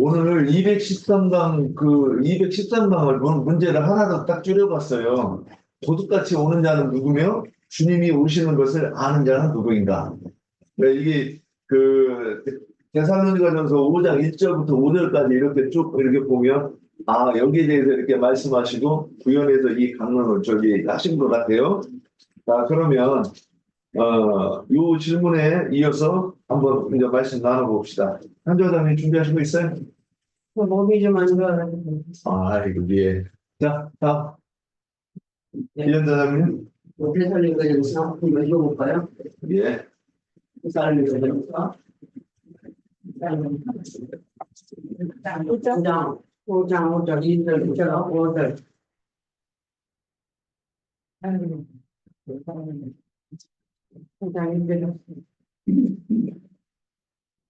오늘 213강, 213강을 문제를 하나로 딱 줄여봤어요. 도둑같이 오는 자는 누구며 주님이 오시는 것을 아는 자는 누구인가? 네, 이게 그 데살로니가전서 5장 1절부터 5절까지 이렇게 쭉 이렇게 보면 여기에 대해서 이렇게 말씀하시고 구현해서 이 강론을 저기 하신 것 같아요. 자, 그러면 요 질문에 이어서 한번 이제 말씀 나눠봅시다. 한조장님 준비하신 거 있어요? 몸이 좀 안 좋아요. 이거 예. 자, 다음. 위원장님. 대설리가전서 한번 읽어볼까요? 예. 대설리가전서 5장 5절 2절 9절 5절.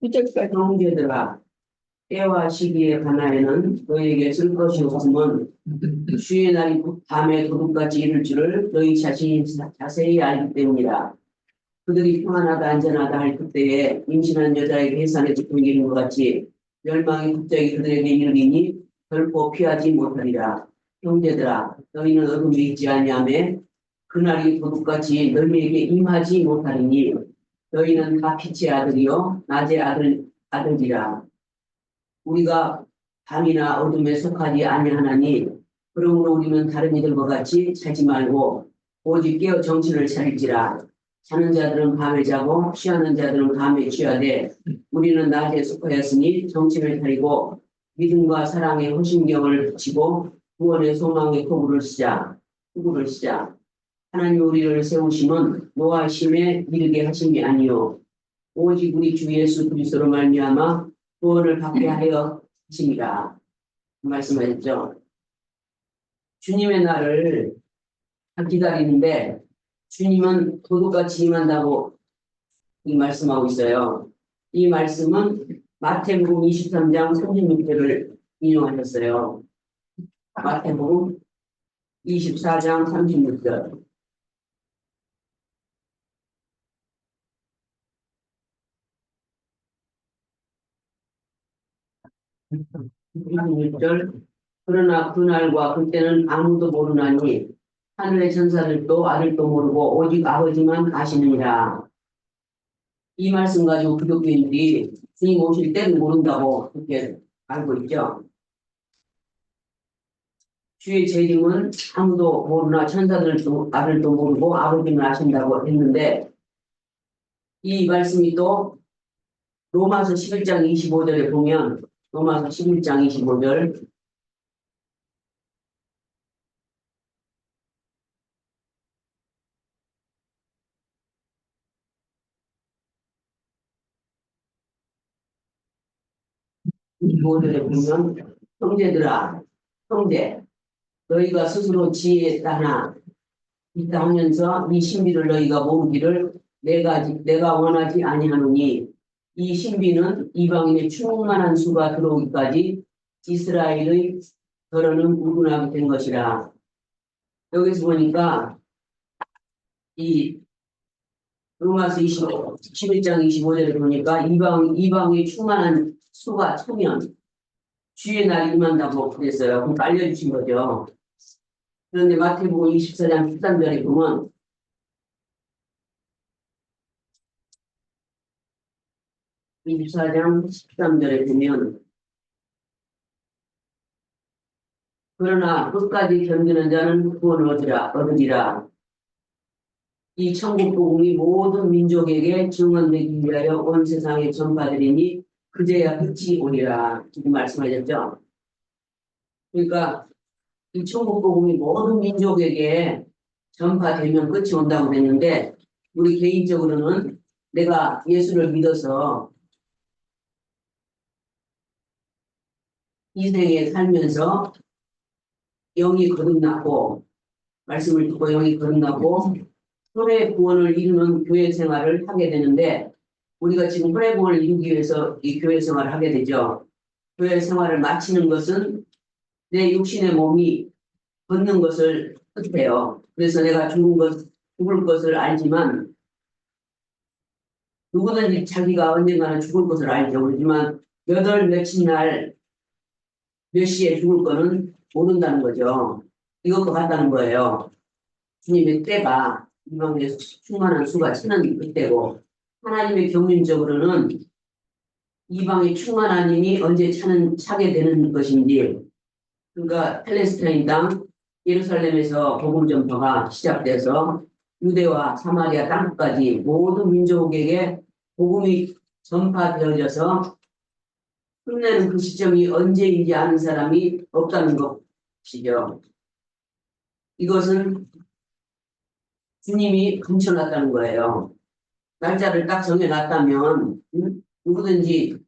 이제까지 형제들아, 때와 시기에 관하여는 너에게 쓸 것이 없음은 주의 날이 밤에 도둑같이 이를 줄을 너희 자신이 자세히 알기 때문이라. 그들이 평안하다 안전하다 할 그때에 임신한 여자에게 해산에 집중기는 것 같이 멸망이 갑자기 그들에게 이르리니 결코 피하지 못하리라. 형제들아, 너희는 어둠에 있지 아니하며 그날이 도둑같이 너희에게 임하지 못하리니 너희는 다 빛의 아들이요 낮의 아들이라. 우리가 밤이나 어둠에 속하지 아니하나니 그러므로 우리는 다른 이들과 같이 자지 말고 오직 깨어 정신을 차릴지라. 자는 자들은 밤에 자고 취하는 자들은 밤에 취하되 우리는 낮에 속하였으니 정신을 차리고 믿음과 사랑의 호심경을 붙이고 구원의 소망의 포구를 쓰자. 하나님 우리를 세우심은 노하심에 이르게 하심이 아니요 오직 우리 주 예수 그리스도로 말미암아 구원을 받게 하여 하심이라. 말씀하셨죠. 주님의 날을 기다리는데 주님은 도둑같이 임한다고 이 말씀하고 있어요. 이 말씀은 마태복음 23장 36절을 인용하셨어요. 마태복음 24장 36절. 36절. 그러나 그날과 그때는 아무도 모르나니 하늘의 천사들도 아들도 모르고 오직 아버지만 아시느니라. 이 말씀 가지고 기독교인들이 주님 오실 때는 모른다고 그렇게 알고 있죠. 주의 재림은 아무도 모르나 천사들도 아들도 모르고 아버지만 아신다고 했는데 이 말씀이 또 로마서 11장 25절에 보면 로마서 11장 25절 모델에 보면 형제들아 형제 너희가 스스로 지혜에 따나 있다 하면서 이 신비를 너희가 모르기를 내가 원하지 아니하노니 이 신비는 이방인의 충만한 수가 들어오기까지 이스라엘의 덜어는 무분하게 된 것이라. 여기서 보니까 이 로마서 11장 25절에 보니까 이방의 충만한 수가 차면 주의 날이 임한다고 그랬어요. 그럼 알려주신 거죠. 그런데 마태복음 24장 13절에 보면 그러나 끝까지 견디는 자는 구원을 얻으리라. 이 천국 복음이 모든 민족에게 증언되기 위하여 온 세상에 전파되리니 그제야 끝이 오리라. 이렇게 말씀하셨죠. 그러니까 이 천국 복음이 모든 민족에게 전파되면 끝이 온다고 했는데 우리 개인적으로는 내가 예수를 믿어서 이 생에 살면서 영이 거듭났고 말씀을 듣고 영이 거듭났고 혼의 구원을 이루는 교회 생활을 하게 되는데 우리가 지금 혼의 구원을 이루기 위해서 이 교회 생활을 하게 되죠. 교회 생활을 마치는 것은 내 육신의 몸이 걷는 것을 뜻해요. 그래서 내가 죽을 것을 알지만 누구든지 자기가 언젠가는 죽을 것을 알죠. 그렇지만 몇 월 며칠 날 몇 시에 죽을 거는 모른다는 거죠. 이것도 같다는 거예요. 주님의 때가 이방에 충만한 수가 차는 그때고 하나님의 경륜적으로는 이방에 충만한 힘이 언제 차게 되는 것인지 그러니까 팔레스타인 땅 예루살렘에서 복음 전파가 시작돼서 유대와 사마리아 땅까지 모든 민족에게 복음이 전파되어져서 끝내는 그 시점이 언제인지 아는 사람이 없다는 것이죠. 이것은 주님이 감춰놨다는 거예요. 날짜를 딱 정해놨다면 누구든지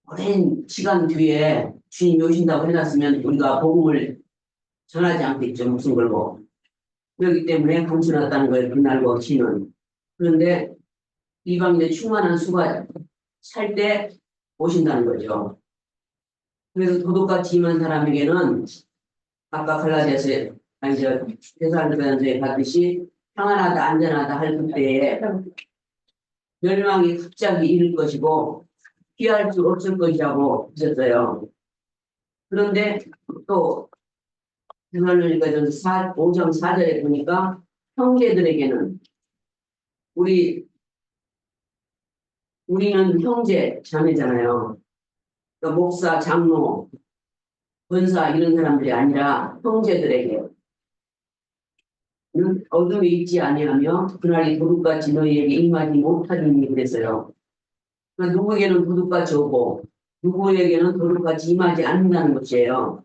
오랜 시간 뒤에 주님이 오신다고 해놨으면 우리가 복음을 전하지 않겠죠. 목숨 걸고. 그렇기 때문에 감춰놨다는 거예요. 그날과 없이는. 그런데 이방인의 충만한 수가 살 때 오신다는 거죠. 그래서 도둑같이 임한 사람에게는 아까 갈라디아서 아니 저 데살로니가서에 봤듯이 평안하다 안전하다 할 그때에 멸망이 갑자기 이를 것이고 피할 수 없을 것이라고 하셨어요. 그런데 또 데살로니가서 5장 4절에 보니까 형제들에게는 우리는 형제 자매잖아요. 그러니까 목사, 장로, 권사 이런 사람들이 아니라 형제들에게 어둠에 있지 아니하며 그날이 도둑같이 너희에게 임하지 못하리니 그랬어요. 그러니까 누구에게는 도둑같이 오고 누구에게는 도둑같이 임하지 않는다는 것이에요.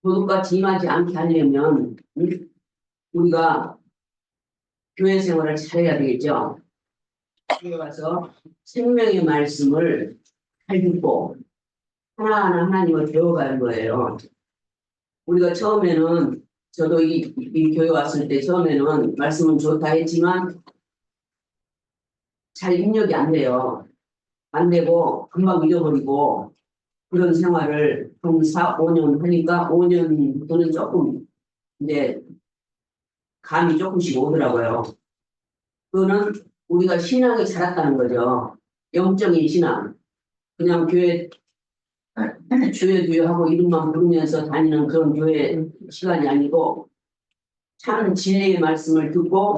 도둑같이 임하지 않게 하려면 우리가 교회 생활을 잘해야 되겠죠. 교회 와서 생명의 말씀을 잘 듣고 하나하나 하나님을 배워가는 거예요. 우리가 처음에는 저도 이 교회 왔을 때 처음에는 말씀은 좋다 했지만 잘 입력이 안 돼요. 안 되고 금방 잊어버리고 그런 생활을 한 4, 5년 하니까 5년부터는 조금 이제 감이 조금씩 오더라고요. 그거는 우리가 신앙이 자랐다는 거죠. 영적인 신앙. 그냥 교회 주여 하고 이름만 부르면서 다니는 그런 교회 시간이 아니고 참 진리의 말씀을 듣고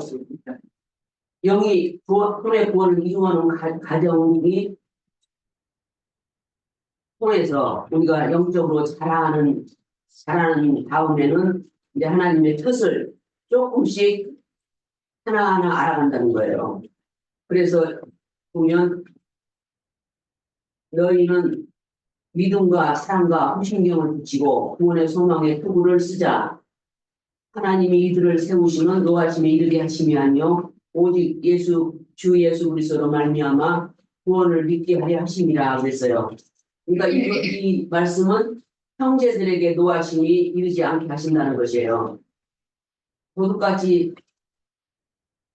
영이 혼의 구원을 이루어놓은 가정이 통해서 우리가 영적으로 자라는 다음에는 이제 하나님의 뜻을 조금씩 하나하나 알아간다는 거예요. 그래서 보면 너희는 믿음과 사랑과 후신경을 붙이고 구원의 소망의 투구를 쓰자. 하나님이 이들을 세우시는 노하심에 이르게 하심이 아니요 오직 주 예수 그리스도로 말미암아 구원을 믿게 하려 하심이라 그랬어요. 그러니까 이 말씀은 형제들에게 노하심이 이르지 않게 하신다는 것이에요. 도둑같이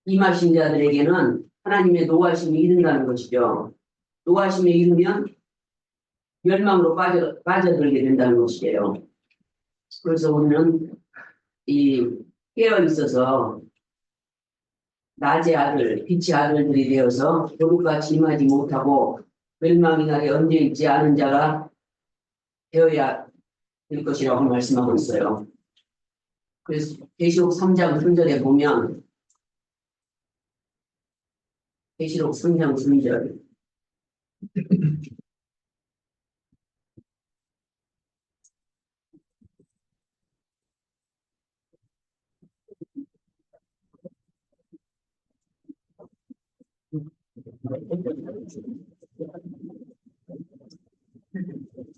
임하신 자들에게는 하나님의 노하심이 이른다는 것이죠. 노하심에 이르면 멸망으로 빠져들게 된다는 것이에요. 그래서 우리는 깨어 있어서 낮의 아들, 빛의 아들들이 되어서 도둑같이 임하지 못하고 멸망의 날에 얹어 있지 않은 자가 되어야 될 것이라고 말씀하고 있어요. 그래서 계시록 3장 3절에 보면 계시록 3장 3절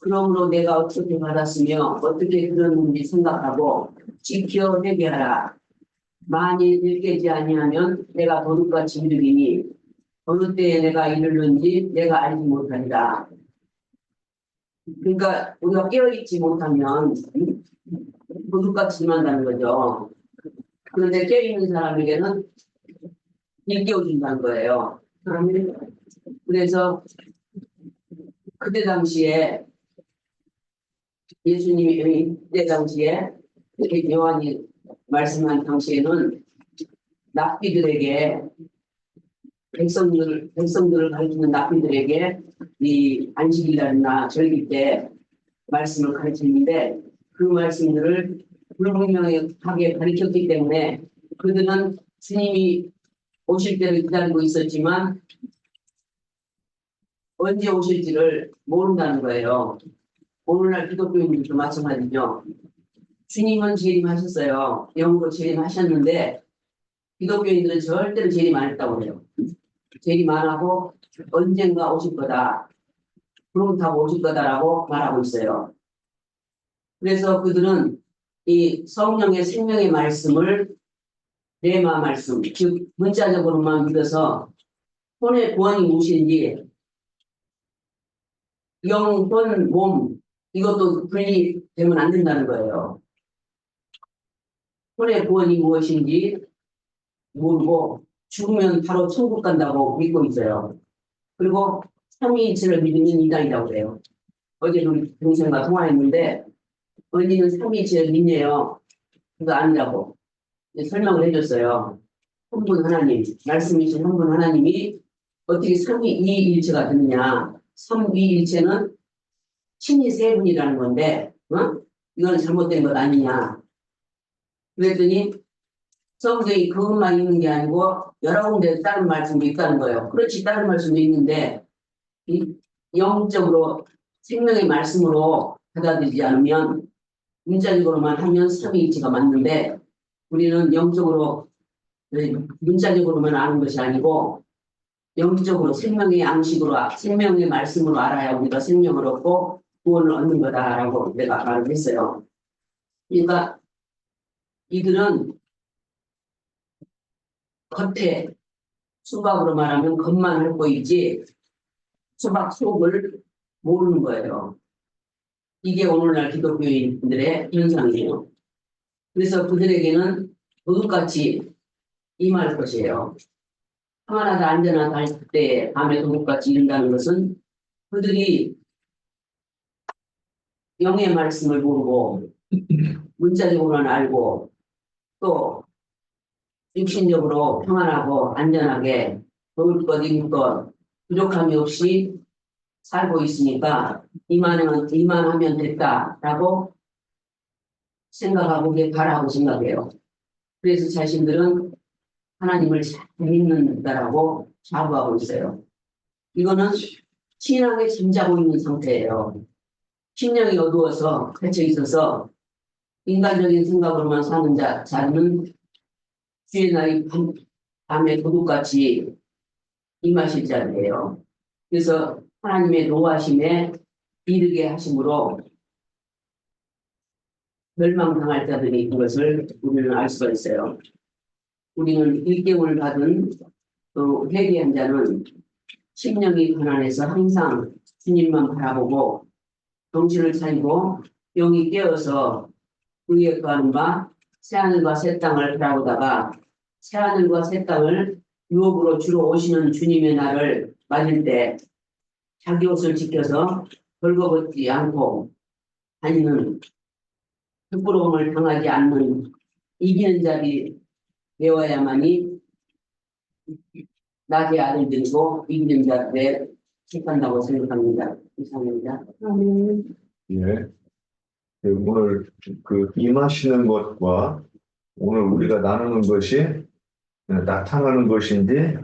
그러므로 내가 어떻게 받았으며 어떻게 들었는지 생각하고 지켜 회개하라. 만일 일깨지 아니하면 내가 도둑같이 이르리니 어느 때에 내가 이르는지 내가 알지 못하리라. 그러니까 우리가 깨어있지 못하면 도둑같이 임한다는 거죠. 그런데 깨어있는 사람에게는 일깨워준다는 거예요. 그래서 그때 당시에 예수님이 그때 당시에 요한이 말씀한 당시에는 납비들에게 백성들을 가르치는 납비들에게 이 안식일날이나 절기 때 말씀을 가르치는데 그 말씀들을 불분명하게 가르쳤기 때문에 그들은 주님이 오실 때를 기다리고 있었지만 언제 오실지를 모른다는 거예요. 오늘날 기독교인들도 마찬가지죠. 주님은 재림하셨어요. 영으로 재림하셨는데 기독교인들은 절대로 재림 안 했다고 해요. 재림 안 하고 언젠가 오실 거다. 구름 타고 오실 거다라고 말하고 있어요. 그래서 그들은 이 성령의 생명의 말씀을 레마 말씀, 즉 문자적으로만 믿어서 혼의 구원이 무엇인지 영혼, 몸 이것도 분리되면 안 된다는 거예요. 혼의 구원이 무엇인지 모르고 죽으면 바로 천국 간다고 믿고 있어요. 그리고 삼위일체를 믿는 이단이라고 해요. 어제 우리 동생과 통화했는데 언니는 삼위일체를 믿네요. 그거 아니라고 설명을 해줬어요. 한 분 하나님, 말씀이신 한 분 하나님이 어떻게 삼위일체가 되느냐. 삼위일체는 신이 세 분이라는 건데 이거는 잘못된 것 아니냐. 그랬더니 성경이 그것만 있는 게 아니고 여러 군데 다른 말씀도 있다는 거예요. 그렇지 다른 말씀도 있는데 이 영적으로 생명의 말씀으로 받아들이지 않으면 문자적으로만 하면 삼위일체가 맞는데 우리는 영적으로 문자적으로만 아는 것이 아니고 영적으로 생명의 양식으로 생명의 말씀으로 알아야 우리가 생명을 얻고 구원을 얻는 거다라고 내가 말을 했어요. 그러니까 이들은 겉에 수박으로 말하면 겉만 할 보이지 수박 속을 모르는 거예요. 이게 오늘날 기독교인들의 현상이에요. 그래서 그들에게는 도둑같이 임할 것이에요. 평안하다 안전하다 할 때 밤에 도둑같이 이른다는 것은 그들이 영의 말씀을 모르고 문자적으로만 알고 또 육신적으로 평안하고 안전하게 먹을 것, 입을 것 부족함이 없이 살고 있으니까 이만하면 됐다라고 생각하고 바라고 생각해요. 그래서 자신들은 하나님을 잘 믿는다라고 자부하고 있어요. 이거는 신앙에 잠자고 있는 상태예요. 심령이 어두워서 갇혀 있어서 인간적인 생각으로만 사는 자는 주의 날이 밤에 도둑같이 임하실 자리예요. 그래서 하나님의 노하심에 이르게 하심으로 멸망당할 자들이 있는 것을 우리는 알 수가 있어요. 우리는 일경을 받은 또 회개한 자는 심령이 가난해서 항상 주님만 바라보고 정신을 차리고 영이 깨어서 의에 거하는 바 새하늘과 새 땅을 바라보다가 새하늘과 새 땅을 유업으로 주로 오시는 주님의 날을 맞을 때 자기 옷을 지켜서 벌거벗지 않고 다니는 부끄러움을 당하지 않는 이기는 자들이 되어야만이 나의 아들들이고 이기는 자들에 속한다고 생각합니다. 이상입니다. 예. 오늘 그 임하시는 것과 오늘 우리가 나누는 것이 나타나는 것인지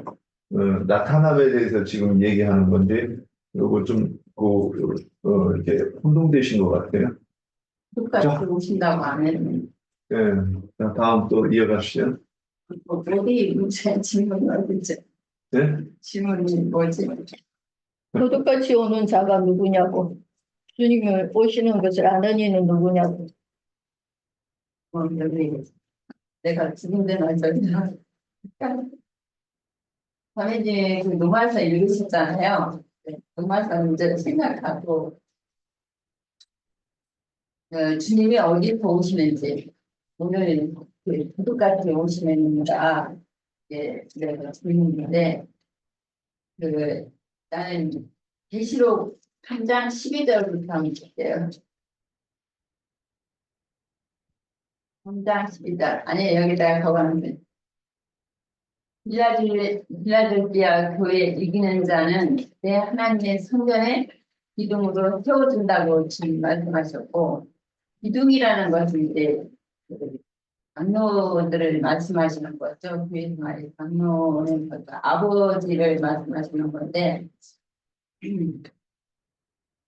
나타남에 대해서 지금 얘기하는 건데 이거 좀 이렇게 혼동되신 것 같아요. 끝까지 자. 오신다고 안 했는데 예. 자, 다음 또 이어가시죠. 어디 문제 질문이 어디지? 네? 질문이 뭐지? 도둑같이 오는 자가 누구냐고. 주님을 오시는 것을 아는 이는 누구냐고. 여기 내가 죽은 데는 저기나 자매님 그 노말서 읽으셨잖아요. 노말서 이제 생각하고 주님이 어디서 오시는지 오늘 그 도둑같이 오시는가 내가 질문인데 나는 계시록 3장 12절부터 한번 볼게요. 3장 12절. 아니, 여기다가 적었는데. 빌라델피아 교회 이기는 자는 내 하나님의 성전에 기둥으로 세워준다고 지금 말씀하셨고, 기둥이라는 것은 이제 그 장로들을 말씀하시는 거죠. 교회 생활의 장로는 아버지를 말씀하시는 건데,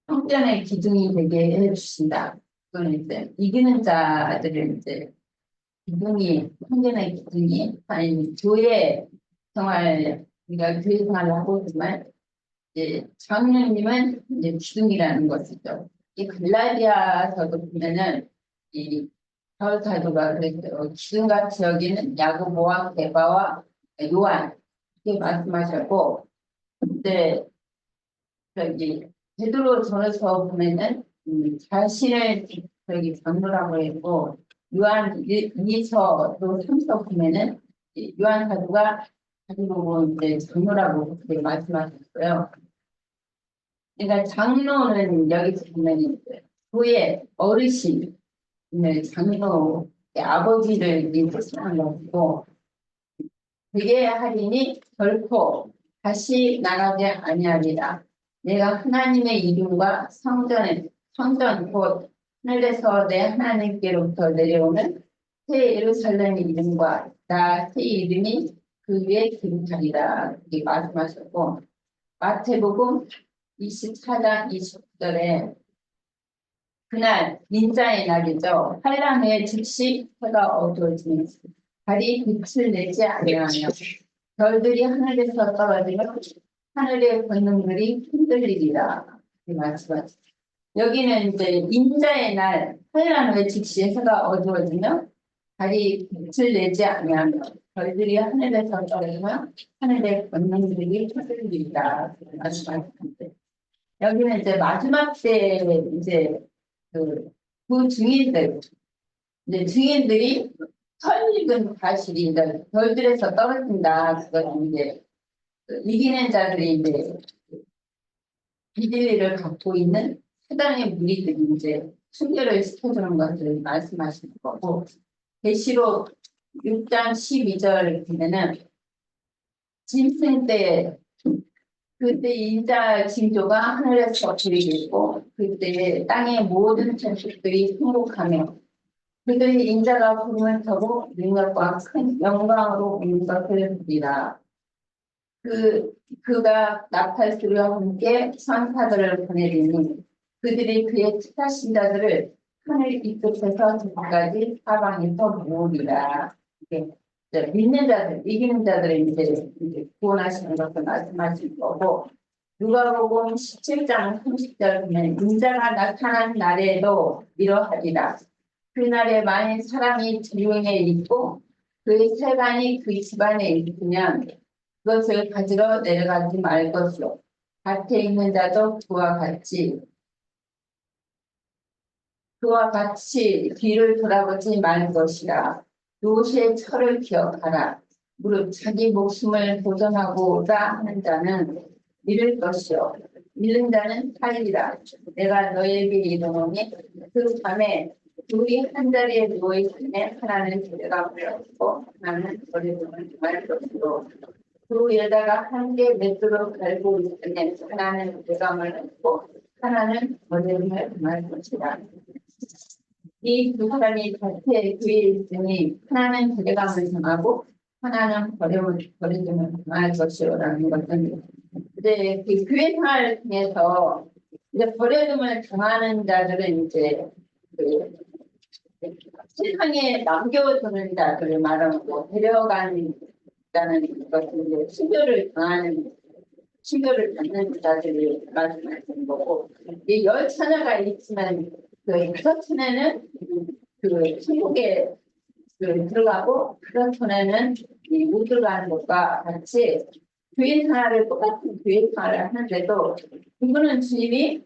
성전의 기둥이 되게 해주신다. 그건 이제 이기는 자들을 이제 기둥이, 성전의 기둥이 아니 교회 생활, 우리가 교회 생활을 하고 있지만 이제 장로님은 이제 기둥이라는 것이죠. 이 갈라디아서도 보면은 이 바울 사도가 그랬어요. 기둥같이 여기는 야고보와 게바와 요한 이렇게 말씀하셨고, 그때 저기 베드로 전서 보면은 자신을 저기 장로라고 했고, 요한 2서도 3서 보면은 요한 사도가 자기 보고 이제 장로라고 그렇게 말씀하셨어요. 그러니까 장로는 여기서 보면 이제 교회 어르신, 장로 아버지를 뜻하는 것이고, 그게 하리니 결코 다시 나가지 아니하리라. 내가 하나님의 이름과 성전 곧 하늘에서 내 하나님께로부터 내려오는 새 예루살렘의 이름과 나 새 이름이 그 위에 기록하리라. 이렇게 말씀하셨고, 마태복음 24장 29절에 그날 인자의 날이죠. 한란 후에 즉시 해가 어두워지며 달이 빛을 내지 아니하며 별들이 하늘에서 떨어지며 하늘의 권능들이 흔들리리라. 이 말씀하셨습니다. 여기는 이제 인자의 날 한란 후에 즉시 해가 어두워지며 달이 빛을 내지 아니하며 별들이 하늘에서 떨어지며 하늘의 권능들이 흔들리리라. 말씀하셨습니다. 여기는 이제 마지막 때 이제 그 증인들, 이제 증인들이 설익은 사실이 이제 별들에서 떨어진다. 그것은 이제 이기는 자들이 이제 비밀을 갖고 있는 사단의 무리들이 이제 순교를 시켜주는 것을 말씀하시는 거고, 계시록 6장 12절 보면은 짐승 때 그때 인자 징조가 하늘에서 그리고 그때 땅의 모든 천식들이 행복하며 그들이 인자가 구름을 타고 능력과 큰 영광으로 오는 것을 보리라. 그가 나팔소리와 함께 천사들을 보내리니 그들이 그의 택하신 자들을 하늘 이끝에서 저까지 사방에서 모으리라. 이렇게 믿는 자들, 이기는 자들을 이제 구원하시는 것을 말씀하실 거고, 누가복음 17장 30절 보면 인자가 나타난 날에도 이러하리라. 그날에 만일 사람이 지중해 있고 그의 세간이 그 집안에 있으면 그것을 가지러 내려가지 말 것이요. 밭에 있는 자도 그와 같이 뒤를 돌아보지 말 것이라. 요시의 철을 기억하라. 무릇 자기 목숨을 보존하고자 하는 자는 잃을 것이요 잃는 자는 살리라. 내가 너희에게 이르노니 그 밤에 둘이 한 자리에 누워 있으면 하나는 데려가 버렸고 하나는 버려두면 말 것이요 그 여자가 한 개 맷돌로 갈고 있으면 하나는 데려감을 했고 하나는 버려두면 말 것이라. 이 두 사람이 밭에 뒤에 있으니 하나는 데려감을 정하고 하나는 버려두면 말 것이요라는 것은 이제 그 교회 생활을 통해서 이제 버려둠을 정하는 자들은 이제 그 세상에 남겨두는 자들을 말하고 데려가는 것은 이제 순교를 받는 자들이 말씀하시는 거고, 이 10처녀가 있지만 그 6처녀는 그 천국에 들어가고 그런 처녀는 못 들어가는 것과 같이 교회 생활을 똑같은 교회 생활을 하는데도 누구는 주님이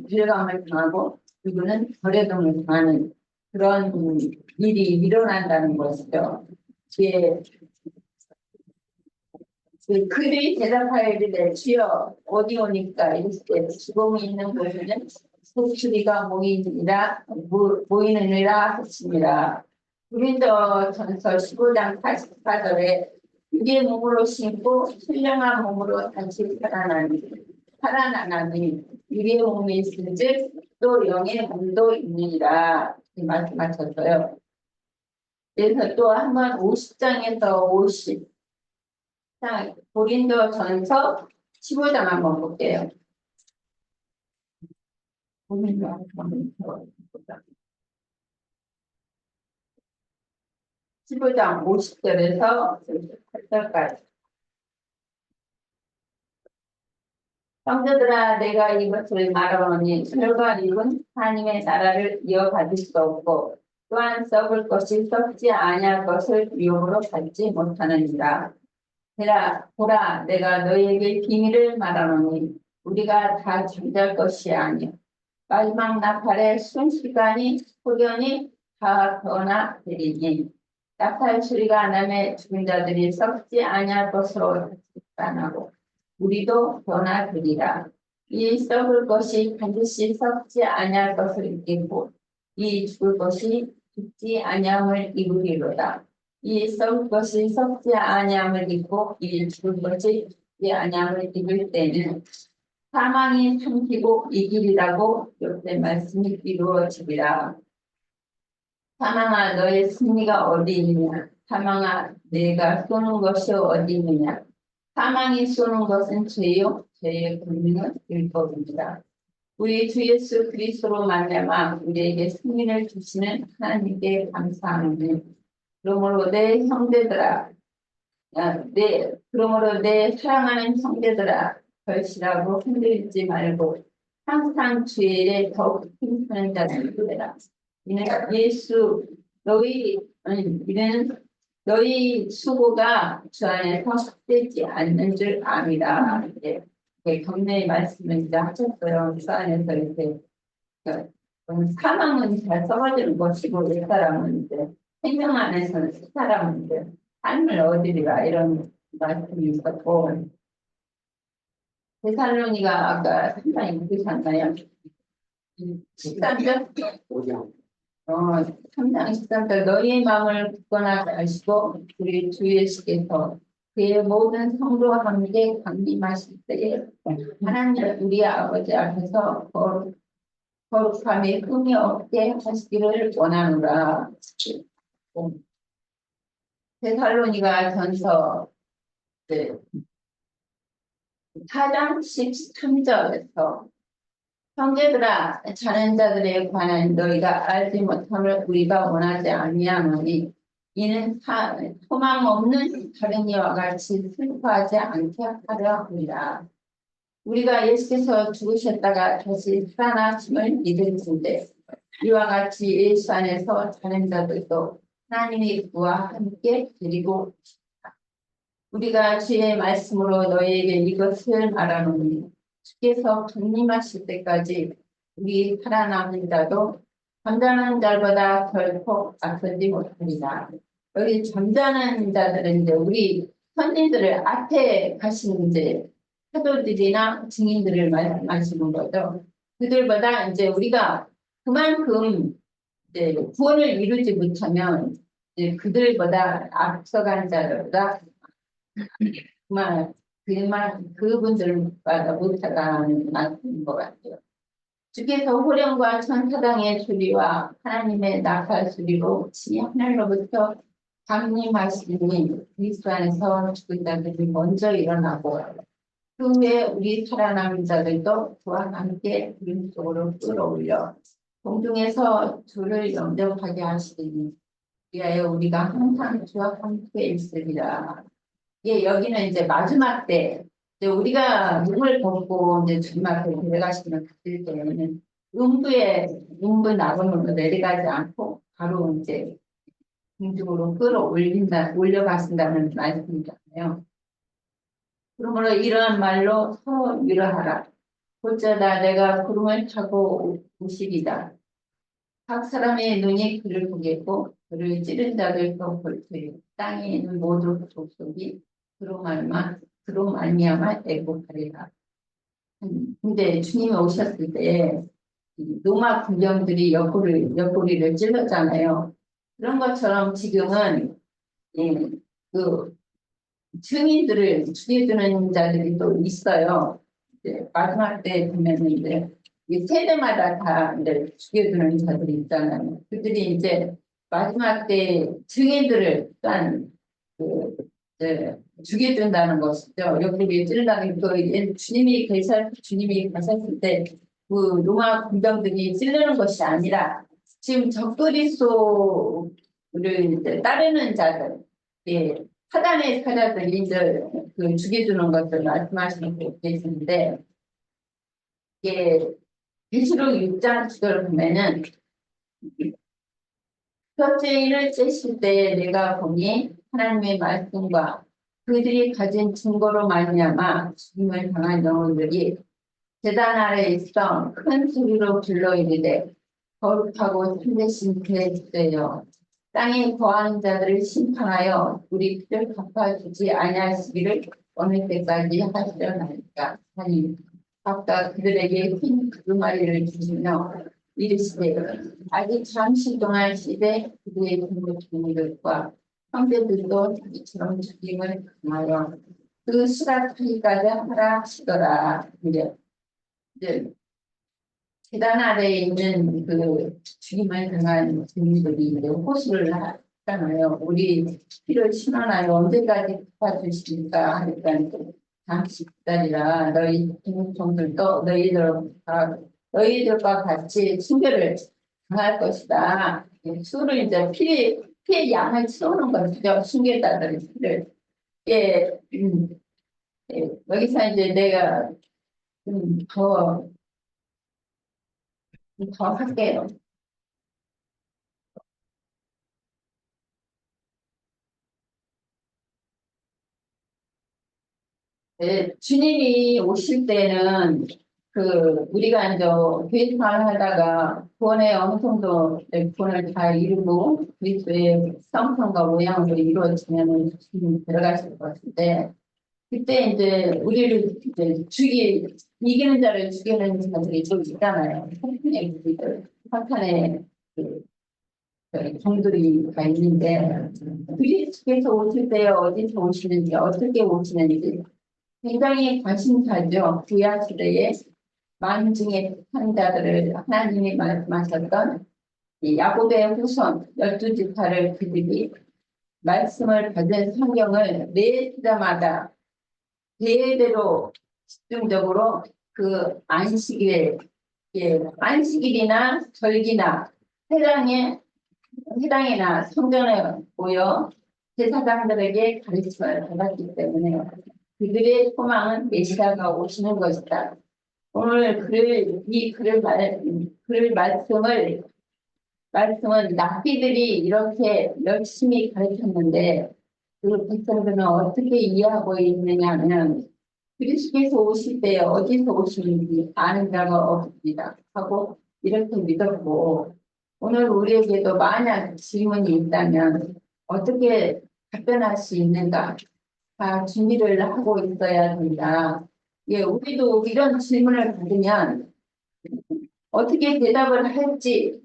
데려감을 당하고 누구는 버려둠을 당하는 그런 일이 일어난다는 것이죠. 예. 그들이 대답하여이르되 주여 어디 오니까 이르시되 주공이 있는 곳에는 독수리가 모이느니라 하시니라. 고린도전서 15장 84절에 우리의 몸으로 신고 신령한 몸으로 다시 살아나니 우리의 몸이 있은즉 또 영의 몸도 있느니라 이 말씀하셨어요. 그래서 또 한번 50장에서 50장 고린도전서 15장 한번 볼게요. 고린도전서 15장 50절에서 8절까지. 형제들아 내가 이것을 말하노니 혈과 육은 하나님의 나라를 이어받을 수 없고 또한 썩을 것이 썩지 아니할 것을 유혹으로 받지 못하느니라. 보라 내가 너희에게 비밀을 말하노니 우리가 다 잠잘 것이 아니요 마지막 나팔의 순식간이 후련히 다 변화 되리니 나팔 소리가 나매 죽은 자들이 썩지 아니할 것으로 나타나고 우리도 변화되리라. 이 썩을 것이 반드시 썩지 아니할 것을 이기고 이 죽을 것이 죽지 아니함을 이루리로다. 이 썩을 것이 썩지 아니함을 입고 이 죽을 것이 죽지 아니함을 입을 때는 사망이 삼키고 이기리라고 욥의 말씀이 이루어지리라. 사망아 너의 승리가 어디 있느냐? 사망아 내가 쏘는 것이 어디 있느냐? 사망이 쏘는 것은 죄요 죄의 권능은 율법입니다. 우리 주 예수 그리스도로 말미암아 우리에게 승리를 주시는 하나님께 감사하노니 그러므로 내 형제들아 그러므로 내 사랑하는 형제들아 결실하고 흔들리지 말고 항상 주일에 더욱 힘쓰는 자들이 되라. 이는 너희 수고가 주 안에서 헛되지 않는 줄 압니다. 이렇게 경례의 말씀을 이제 하셨어요. 주 안에서 이렇게 사망은 잘 썩어지는 것이고 이 사람은 이제 생명 안에서는 이 사람은 이제 삶을 얻으리라 이런 말씀이 있었고 데살로니가 아까 3장 읽으셨나요? 13절? 3장 13절 너희의 마음을 굳건하게 하시고 우리 주 예수께서 그의 모든 성도와 함께 강림하실 때에 하나님 우리 아버지 앞에서 거룩함에 흠이 없게 하시기를 원하노라. 데살로니가 전서 4장 13절에서 형제들아 자는 자들에 관한 너희가 알지 못함을 우리가 원하지 아니하노니 이는 소망 없는 다른 이와 같이 슬퍼하지 않게 하려 합니다. 우리가 예수께서 죽으셨다가 다시 살아나심을 믿을진대 이와 같이 예수 안에서 자는 자들도 하나님이 그와 함께 드리고 우리가 주의 말씀으로 너희에게 이것을 말하노니 주께서 강림하실 때까지 우리 살아남은 자도 잠자는 자보다 결코 앞서지 못합니다. 여기 잠자는 자들은 이제 우리 선진들을 앞에 가신 이제 사도들이나 증인들을 말씀하시는 거죠. 그들보다 이제 우리가 그만큼 이제 구원을 이루지 못하면 이제 그들보다 앞서간 자들보다 그분들마다 못하다는 말씀인 것 같아요. 주께서 호령과 천사당의 소리와 하나님의 나팔 소리로 지 하늘로부터 강림하시니 그리스도 안에서 죽은 자들이 먼저 일어나고 그 후에 우리 살아남은 자들도 그와 함께 구름 속으로 끌어올려 공중에서 주를 영접하게 하시니 위하여 우리가 항상 주와 함께 있으리라. 예, 여기는 이제 마지막 때 이제 우리가 눈을 벗고 이제 주님한테 내려가시는 그들 때에는 음부 나무로 내려가지 않고 바로 이제 공중으로 올려가신다는 말씀이잖아요. 그러므로 이러한 말로 서로 위로하라. 어쩌다 내가 구름을 타고 오시리다. 각 사람의 눈이 그를 보겠고 그를 찌른 자들도 볼 터이요 땅에 있는 모든 족속이 그로 말미암아 애곡하리라. 근데 주님이 오셨을 때 로마 군병들이 옆구리를 찔렀잖아요. 그런 것처럼 지금은 그 증인들을 죽여주는 자들이 또 있어요. 이제 마지막 때 보면은 이제 이 세대마다 다 이제 죽여주는 자들이 있잖아요. 그들이 이제 마지막 때 증인들을 또한 그 이제 죽여준다는 것이죠. 여기 찔러나는 그 주님이 가셨을 때 그 로마 군병들이 찔르는 것이 아니라 지금 적그리스도를 이제 따르는 자들, 예, 사단의 사자들이 이제 그 죽여주는 것을 말씀하시는 게 있는데, 이게 계시록 6장 9절을 보면은 첫째인을 째실 때 내가 보니 하나님의 말씀과 그들이 가진 증거로 말미암아 죽임을 당한 영혼들이 제단 아래 있어 큰 소리로 불러 이르되 거룩하고 참되신 그의 주제여 땅에 거하는 자들을 심판하여 우리 피를 갚아주지 아니하시기를 어느 때까지 하시려나이까 하니 각각 그들에게 흰 두루마리를 주시며 이르시되 아직 잠시 동안 시대 그들의 동료들과 형제들도 자기처럼 죽임을 당하여 그 수락하기까지 하라 하시더라. 이제 계단 아래에 있는 그 죽임을 당한 주민들이 이제 호소를 하잖아요. 우리 피를 신원하여 언제까지 갚아주십니까? 하니까 잠시 기다리라. 너희 종들도 너희들과 같이 순교를 당할 것이다. 수를 이제 피의 양을 채우는 것이죠. 순교자들의 피를. 예, 여기서 이제 내가 더 할게요. 네, 주님이 오실 때는 그 우리가 이제 교회 생활을 하다가 구원의 어느 정도 구원을 잘 이루고 그리스도의 성품과 모양으로 이루어지면 주님이 들어가실 것 같은데 그때 이제 우리를 이제 이기는 자를 죽이는 자들이 좀 있잖아요. 사탄의 무리들, 사탄의 그 종들이 다 있는데 그리스도께서 오실 때 어디서 오시는지 어떻게 오시는지 굉장히 관심사죠. 구약 시대에 만중의 택자들을 하나님이 말씀하셨던 이 야곱의 후손 12지파를 그들이 말씀을 받은 성경을 매 주마다 대대로 집중적으로 그 안식일이나 절기나 해당이나 성전에 모여 제사장들에게 가르침을 받았기 때문에 그들의 소망은 메시아가 오시는 것이다. 오늘 말씀은 납비들이 이렇게 열심히 가르쳤는데 그 백성들은 어떻게 이해하고 있느냐 하면 그리스도께서 오실 때 어디서 오시는지 아는 자가 없습니다 하고 이렇게 믿었고 오늘 우리에게도 만약 질문이 있다면 어떻게 답변할 수 있는가 다 준비를 하고 있어야 된다. 예, 우리도 이런 질문을 받으면 어떻게 대답을 할지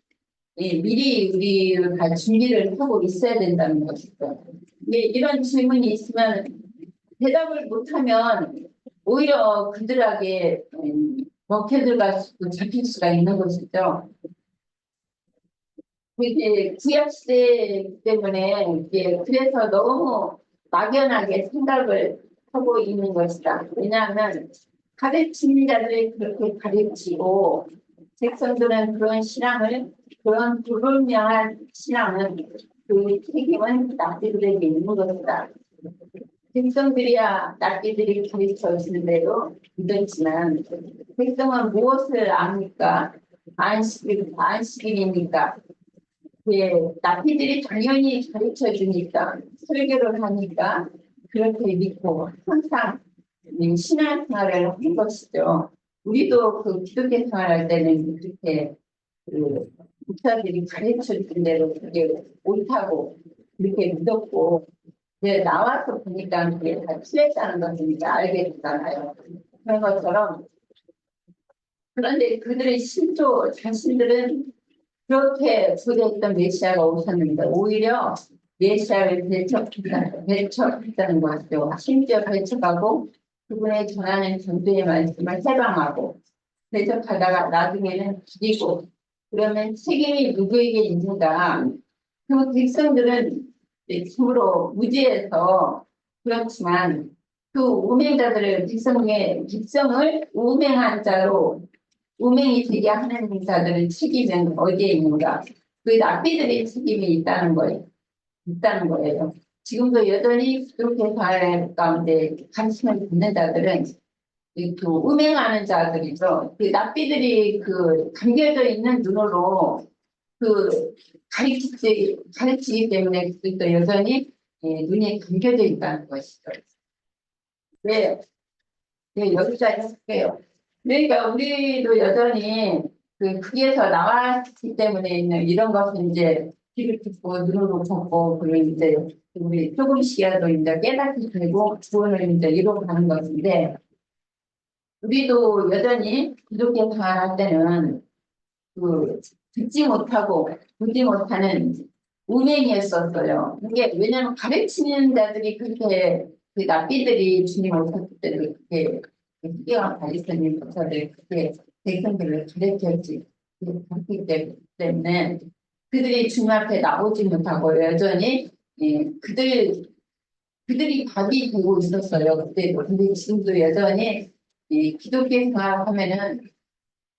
예, 미리 우리가 다 준비를 하고 있어야 된다는 것이죠. 예, 이런 질문이 있으면 대답을 못하면 오히려 그들에게 먹혀들어갈 수 잡힐 수가 있는 것이죠. 이게 구약 시대 때문에 그래서 너무 막연하게 생각을 하고 있는 것이다. 왜냐하면 가르치는 자들이 그렇게 가르치고 백성들은 그런 불분명한 신앙은 그 책임은 납비들에게 있는 것이다. 백성들이야 납비들이 가르쳐 주는 대로 믿었지만 백성은 무엇을 압니까? 안식일입니까? 예, 납비들이 당연히 가르쳐 주니까 설교를 하니까 그렇게 믿고 항상 신앙생활을 한 것이죠. 우리도 그 기독교 생활할 때는 그렇게 그 목사들이 가르쳐 준 대로 그게 옳다고 그렇게 믿었고 이제 나와서 보니까 그게 다 틀렸다는 것을 이제 알게 되잖아요. 그런 것처럼 그런데 그들의 자신들은 그렇게 소개했던 메시아가 오셨는데 오히려 메시아를 배척했다는 것이죠. 심지어 배척하고 그분의 전하는 전도의 말씀을 해방하고 배척하다가 나중에는 죽이고 그러면 책임이 누구에게 있는가? 그 백성들은 참으로 무지해서 그렇지만 그 우명자들을 백성을 우명한 자로 우명이 되게 하는 자들의 책임은 어디에 있는가? 그 랍비들의 책임이 있다는 거예요. 지금도 여전히 그렇게 살 가운데 관심을 갖는 자들은 그 음행하는 자들이죠. 그 랍비들이 그 감겨져 있는 눈으로 그 가르치기 때문에 그것도 여전히 눈이 감겨져 있다는 것이죠. 네, 네, 여기까지 할게요. 그러니까 우리도 여전히 그 크기에서 나왔기 때문에 있는 이런 것을 이제 귀를 듣고 눈으로 보고 그리고 이제 우리 조금씩이라도 이제 깨닫게 되고 구원을 이제 이루어가는 것인데 우리도 여전히 기독교 생활할 때는 그 듣지 못하고 보지 못하는 운행이었었어요. 이게 왜냐하면 가르치는 자들이 그렇게 그 랍비들이 주님 오셨을 때 그렇게 희귀한 바리새인 목사들이 그렇게 백성들을 가르쳤기 때문에 그들이 주님 앞에 나오지 못하고 여전히 그들이 답이 되고 있었어요. 그때도. 근데 지금도 여전히 기독교 생활하면은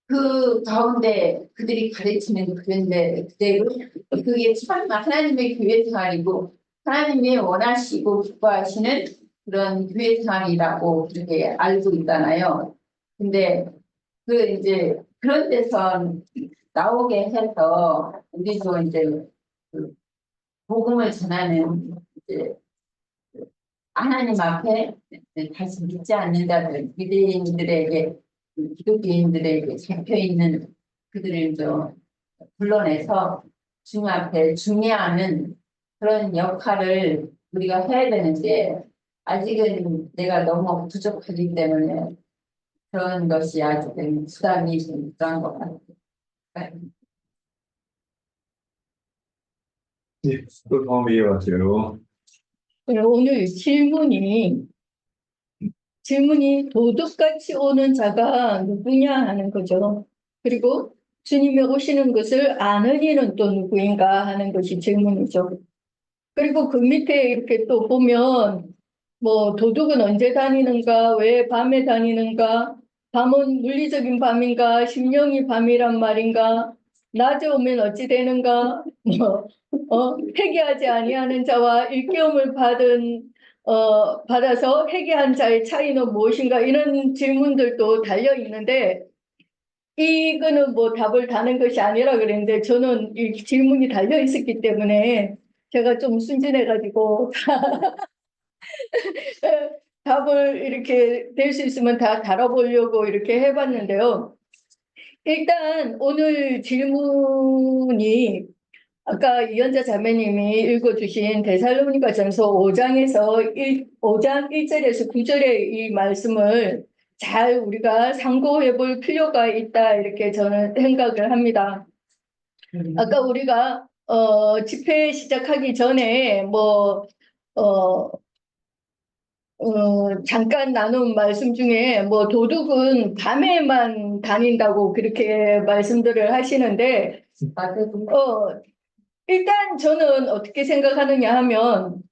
그 가운데 그들이 가르치는 그런데 그대로 그게 참 하나님의 교회 생활이고 하나님이 원하시고 기뻐하시는 그런 교회 생활이라고 그렇게 알고 있잖아요. 근데 그 이제 그런 데서 나오게 해서 우리도 이제 그 복음을 전하는 이제 하나님 앞에 다시 믿지 않는 자들, 유대인들에게, 기독교인들에게 잡혀 있는 그들을 좀 불러내서 주님 앞에 중예하는 그런 역할을 우리가 해야 되는데, 아직은 내가 너무 부족하기 때문에 그런 것이 아직은 부담이 좀 있던 것 같아요. 예, 또 다음 이해하세요. 오늘 질문이 도둑같이 오는 자가 누구냐 하는 거죠. 그리고 주님이 오시는 것을 아는 이는 또 누구인가 하는 것이 질문이죠. 그리고 그 밑에 이렇게 또 보면 뭐 도둑은 언제 다니는가, 왜 밤에 다니는가, 밤은 물리적인 밤인가, 심령이 밤이란 말인가, 낮에 오면 어찌 되는가, 회개하지 아니하는 자와 일깨움을 받아서 회개한 자의 차이는 무엇인가 이런 질문들도 달려 있는데 이거는 뭐 답을 다는 것이 아니라 그랬는데 저는 이 질문이 달려 있었기 때문에 제가 좀 순진해가지고 답을 이렇게 될 수 있으면 다 달아보려고 이렇게 해봤는데요. 일단 오늘 질문이 아까 이현자 자매님이 읽어주신 데살로니가전서 5장에서 5장 1절에서 9절의 이 말씀을 잘 우리가 상고해 볼 필요가 있다 이렇게 저는 생각을 합니다. 아까 우리가 집회 시작하기 전에 잠깐 나눈 말씀 중에 뭐 도둑은 밤에만 다닌다고 그렇게 말씀들을 하시는데 일단 저는 어떻게 생각하느냐 하면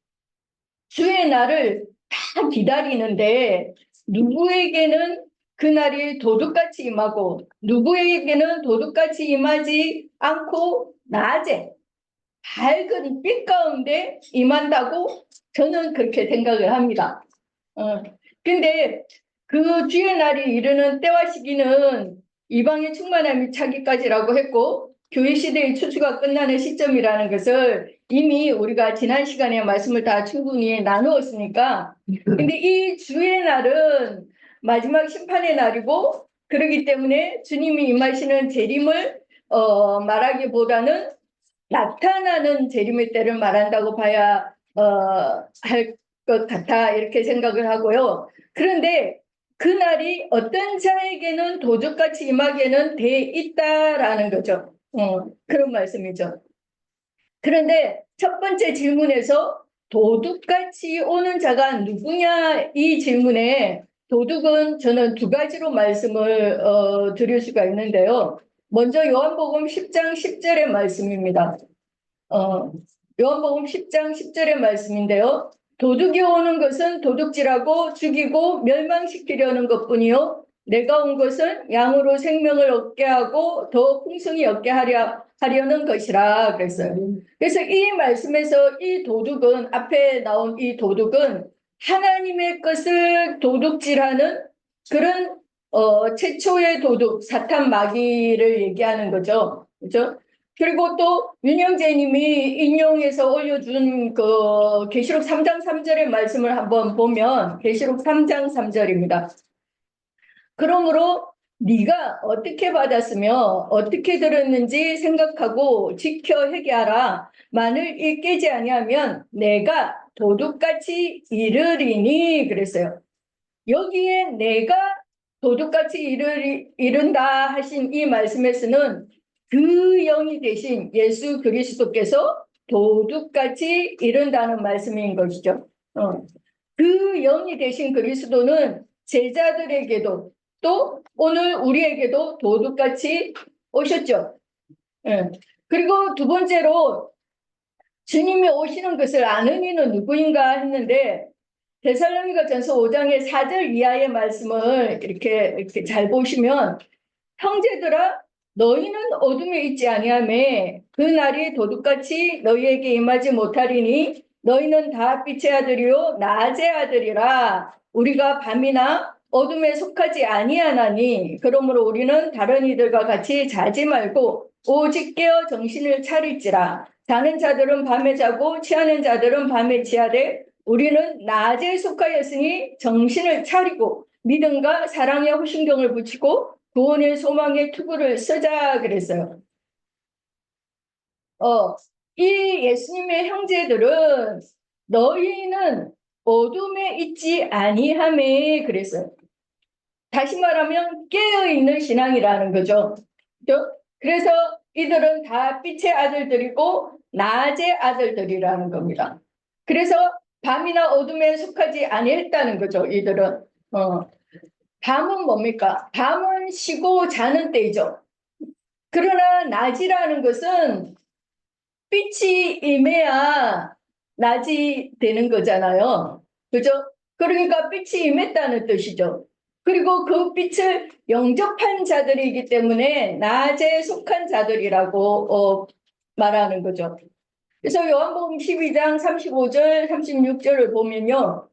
주의 날을 다 기다리는데 누구에게는 그날이 도둑같이 임하고 누구에게는 도둑같이 임하지 않고 낮에 밝은 빛 가운데 임한다고 저는 그렇게 생각을 합니다. 근데 그 주의 날이 이르는 때와 시기는 이방의 충만함이 차기까지라고 했고 교회 시대의 추수가 끝나는 시점이라는 것을 이미 우리가 지난 시간에 말씀을 다 충분히 나누었으니까 근데 이 주의 날은 마지막 심판의 날이고 그렇기 때문에 주님이 임하시는 재림을 말하기보다는 나타나는 재림의 때를 말한다고 봐야 할 것 같아 이렇게 생각을 하고요. 그런데 그날이 어떤 자에게는 도둑같이 임하게는 돼 있다라는 거죠. 그런 말씀이죠. 그런데 첫 번째 질문에서 도둑같이 오는 자가 누구냐 이 질문에 도둑은 저는 두 가지로 말씀을 드릴 수가 있는데요. 먼저 요한복음 10장 10절의 말씀입니다. 요한복음 10장 10절의 말씀인데요. 도둑이 오는 것은 도둑질하고 죽이고 멸망시키려는 것뿐이요. 내가 온 것은 양으로 생명을 얻게 하고 더 풍성히 얻게 하려는 것이라 그랬어요. 그래서 이 말씀에서 이 도둑은 앞에 나온 이 도둑은 하나님의 것을 도둑질하는 그런 최초의 도둑 사탄 마귀를 얘기하는 거죠. 그죠? 그리고 또 윤영재님이 인용해서 올려준 그 계시록 3장 3절의 말씀을 한번 보면 계시록 3장 3절입니다. 그러므로 네가 어떻게 받았으며 어떻게 들었는지 생각하고 지켜 회개하라. 만일 이 깨지 아니하면 내가 도둑같이 이르리니 그랬어요. 여기에 내가 도둑같이 이른다 하신 이 말씀에서는 그 영이 되신 예수 그리스도께서 도둑같이 이른다는 말씀인 것이죠. 그 영이 되신 그리스도는 제자들에게도 또 오늘 우리에게도 도둑같이 오셨죠. 그리고 두 번째로 주님이 오시는 것을 아는 이는 누구인가 했는데 데살로니가전서 5장의 4절 이하의 말씀을 이렇게 잘 보시면 형제들아 너희는 어둠에 있지 아니하며 그 날이 도둑같이 너희에게 임하지 못하리니 너희는 다 빛의 아들이요 낮의 아들이라 우리가 밤이나 어둠에 속하지 아니하나니 그러므로 우리는 다른 이들과 같이 자지 말고 오직 깨어 정신을 차릴지라 자는 자들은 밤에 자고 취하는 자들은 밤에 취하되 우리는 낮에 속하였으니 정신을 차리고 믿음과 사랑에 호신경을 붙이고 구원의 소망의 투구를 쓰자 그랬어요. 이 예수님의 형제들은 너희는 어둠에 있지 아니하매 그랬어요. 다시 말하면 깨어있는 신앙이라는 거죠. 그래서 이들은 다 빛의 아들들이고 낮의 아들들이라는 겁니다. 그래서 밤이나 어둠에 속하지 아니했다는 거죠. 이들은. 밤은 뭡니까? 밤은 쉬고 자는 때이죠. 그러나 낮이라는 것은 빛이 임해야 낮이 되는 거잖아요. 그죠? 그러니까 빛이 임했다는 뜻이죠. 그리고 그 빛을 영접한 자들이기 때문에 낮에 속한 자들이라고 말하는 거죠. 그래서 요한복음 12장 35절 36절을 보면요.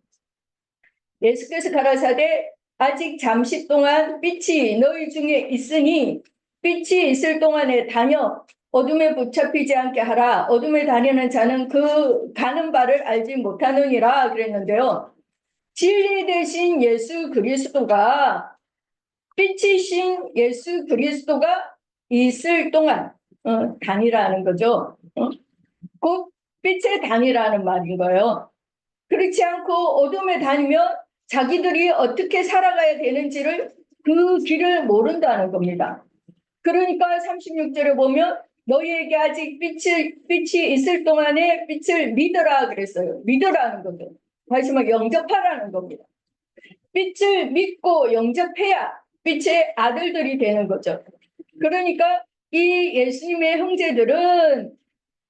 예수께서 가라사대 아직 잠시 동안 빛이 너희 중에 있으니 빛이 있을 동안에 다녀 어둠에 붙잡히지 않게 하라. 어둠에 다니는 자는 그 가는 바를 알지 못하느니라 그랬는데요. 진리 되신 예수 그리스도가 빛이신 예수 그리스도가 있을 동안 다니라는 거죠. 곧 빛에 다니라는 말인 거예요. 그렇지 않고 어둠에 다니면 자기들이 어떻게 살아가야 되는지를 그 길을 모른다는 겁니다. 그러니까 36절에 보면 너희에게 아직 빛이 있을 동안에 빛을 믿으라 그랬어요. 믿으라는 거죠. 다시 말해 영접하라는 겁니다. 빛을 믿고 영접해야 빛의 아들들이 되는 거죠. 그러니까 이 예수님의 형제들은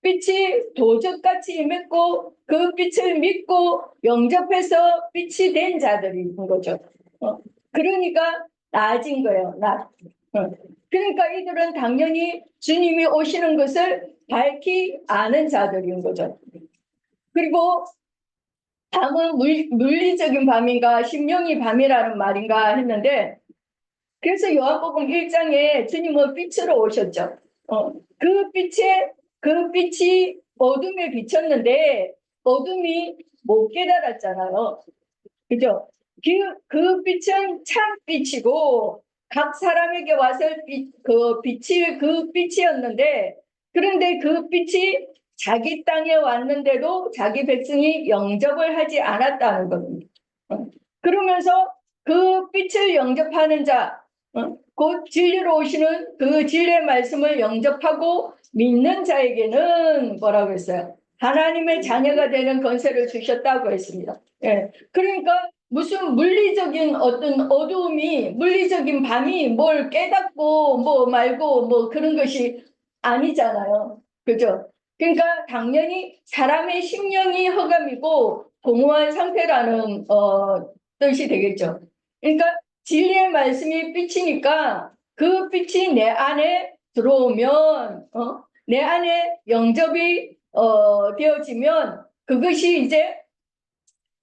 빛이 도적같이 임했고 그 빛을 믿고 영접해서 빛이 된 자들인 거죠. 그러니까 낮인 거예요. 낮. 그러니까 이들은 당연히 주님이 오시는 것을 밝히 아는 자들인 거죠. 그리고 밤은 물리적인 밤인가 심령이 밤이라는 말인가 했는데 그래서 요한복음 1장에 주님은 빛으로 오셨죠. 그 빛이 어둠에 비쳤는데 어둠이 못 깨달았잖아요. 그죠? 그 빛은 참 빛이고 각 사람에게 왔을 그 빛이었는데 그런데 그 빛이 자기 땅에 왔는데도 자기 백성이 영접을 하지 않았다는 겁니다. 그러면서 그 빛을 영접하는 자 곧 진리로 오시는 그 진리의 말씀을 영접하고 믿는 자에게는 뭐라고 했어요? 하나님의 자녀가 되는 권세를 주셨다고 했습니다. 예. 그러니까 무슨 물리적인 어떤 어두움이, 물리적인 밤이 뭘 깨닫고 뭐 말고 뭐 그런 것이 아니잖아요. 그죠? 그러니까 당연히 사람의 심령이 허감이고 공허한 상태라는 뜻이 되겠죠. 그러니까 진리의 말씀이 빛이니까 그 빛이 내 안에 들어오면 내 안에 영접이 되어지면 그것이 이제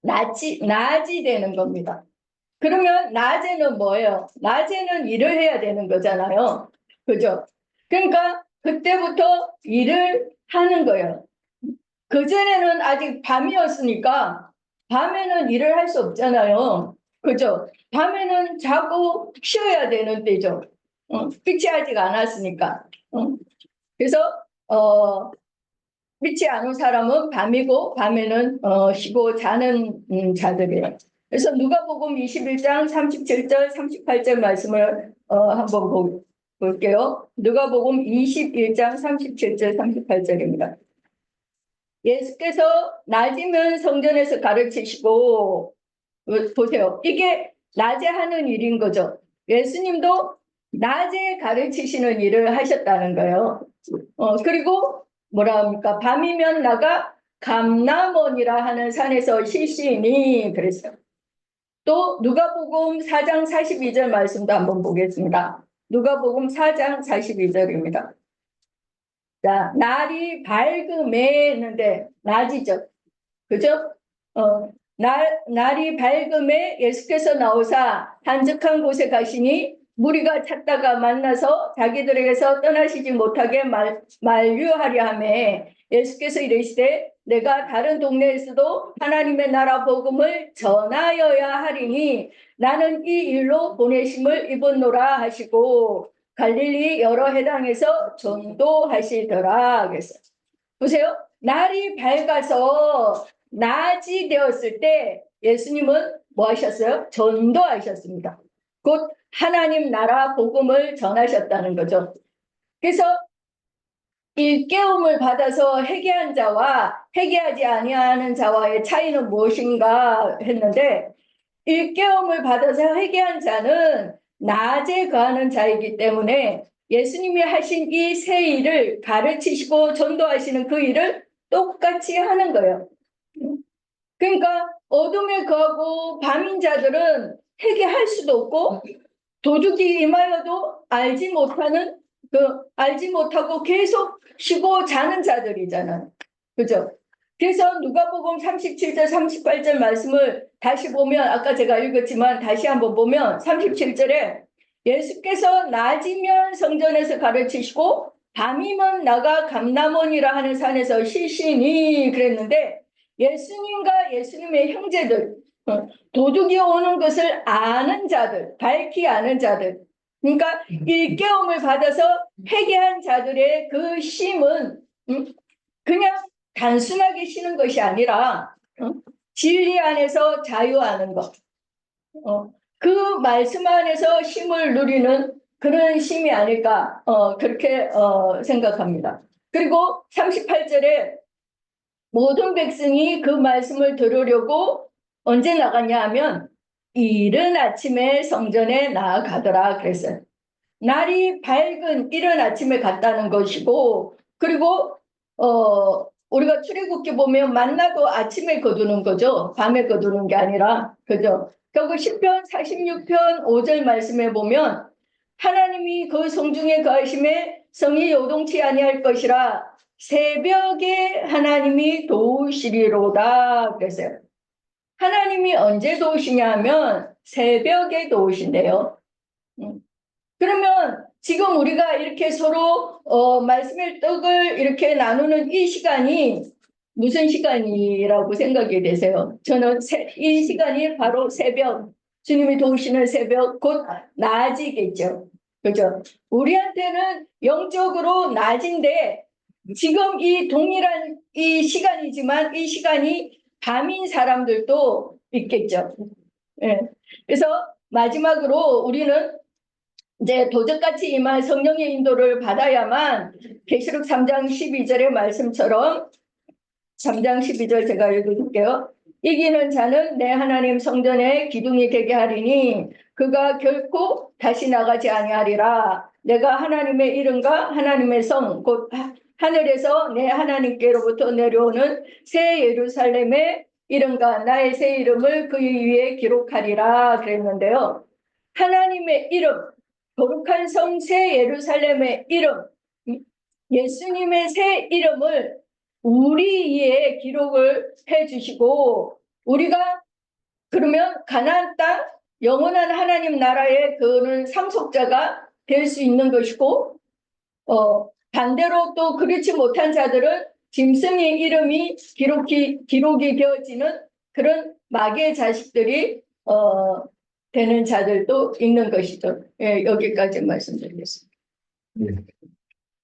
낮이 되는 겁니다. 그러면 낮에는 뭐예요? 낮에는 일을 해야 되는 거잖아요. 그죠? 그러니까 그때부터 일을 하는 거예요. 그전에는 아직 밤이었으니까 밤에는 일을 할 수 없잖아요. 그죠? 밤에는 자고 쉬어야 되는 때죠. 빛이 아직 안 왔으니까. 그래서 빛이 안 온 사람은 밤이고 밤에는 쉬고 자는 자들이에요. 그래서 누가복음 21장 37절 38절 말씀을 한번 볼게요. 누가복음 21장 37절 38절입니다. 예수께서 낮이면 성전에서 가르치시고 보세요. 이게 낮에 하는 일인 거죠. 예수님도 낮에 가르치시는 일을 하셨다는 거예요. 그리고 뭐라 합니까? 밤이면 나가 감람원이라 하는 산에서 쉬시니 그랬어요. 또 누가복음 4장 42절 말씀도 한번 보겠습니다. 누가복음 4장 42절입니다. 자, 날이 밝음에 했는데 낮이죠. 그죠? 날이 밝음에 예수께서 나오사 한적한 곳에 가시니 무리가 찾다가 만나서 자기들에게서 떠나시지 못하게 만류하려 하매 예수께서 이르시되 내가 다른 동네에서도 하나님의 나라 복음을 전하여야 하리니 나는 이 일로 보내심을 입었노라 하시고 갈릴리 여러 해당에서 전도하시더라. 그랬어요. 보세요. 날이 밝아서 낮이 되었을 때 예수님은 뭐 하셨어요? 전도하셨습니다. 곧 하나님 나라 복음을 전하셨다는 거죠. 그래서 일깨움을 받아서 회개한 자와 회개하지 아니하는 자와의 차이는 무엇인가 했는데 일깨움을 받아서 회개한 자는 낮에 거하는 자이기 때문에 예수님이 하신 이 세 일을 가르치시고 전도하시는 그 일을 똑같이 하는 거예요. 그러니까 어둠에 거하고 밤인 자들은 회개할 수도 없고 도둑이 임하여도 알지 못하고 계속 쉬고 자는 자들이잖아요. 그죠? 그래서 누가복음 37절 38절 말씀을 다시 보면 아까 제가 읽었지만 다시 한번 보면 37절에 예수께서 낮이면 성전에서 가르치시고 밤이면 나가 감람원이라 하는 산에서 쉬시니 그랬는데 예수님과 예수님의 형제들 도둑이 오는 것을 아는 자들 밝히 아는 자들 그러니까 일깨움을 받아서 회개한 자들의 그 쉼은 그냥 단순하게 쉬는 것이 아니라 진리 안에서 자유하는 것. 그 말씀 안에서 쉼을 누리는 그런 쉼이 아닐까 그렇게 생각합니다. 그리고 38절에 모든 백성이 그 말씀을 들으려고 언제 나갔냐 하면 이른 아침에 성전에 나아가더라 그랬어요. 날이 밝은 이른 아침에 갔다는 것이고 그리고 우리가 출애굽기 보면 만나도 아침에 거두는 거죠. 밤에 거두는 게 아니라 그죠. 결국 시편 46편 5절 말씀에 보면 하나님이 그 성중에 거하심에 성이 요동치 아니할 것이라 새벽에 하나님이 도우시리로다 그랬어요. 하나님이 언제 도우시냐 하면 새벽에 도우신대요. 그러면 지금 우리가 이렇게 서로 말씀의 떡을 이렇게 나누는 이 시간이 무슨 시간이라고 생각이 되세요? 저는 이 시간이 바로 새벽, 주님이 도우시는 새벽, 곧 낮이겠죠. 그죠? 우리한테는 영적으로 낮인데 지금 이 동일한 이 시간이지만 이 시간이 밤인 사람들도 있겠죠. 예. 그래서 마지막으로 우리는 이제 도적같이 임할 성령의 인도를 받아야만 계시록 3장 12절의 말씀처럼 3장 12절 제가 읽어줄게요. 이기는 자는 내 하나님 성전의 기둥이 되게 하리니 그가 결코 다시 나가지 아니하리라. 내가 하나님의 이름과 하나님의 성 곧 하늘에서 내 하나님께로부터 내려오는 새 예루살렘의 이름과 나의 새 이름을 그 위에 기록하리라 그랬는데요. 하나님의 이름, 거룩한 성 새 예루살렘의 이름, 예수님의 새 이름을 우리의 기록을 해주시고 우리가 그러면 가나안 땅 영원한 하나님 나라의 그는 상속자가 될 수 있는 것이고 반대로 또 그렇지 못한 자들은 짐승의 이름이 기록이 되어지는 그런 마귀의 자식들이 되는 자들도 있는 것이죠. 예, 여기까지 말씀드리겠습니다. 네.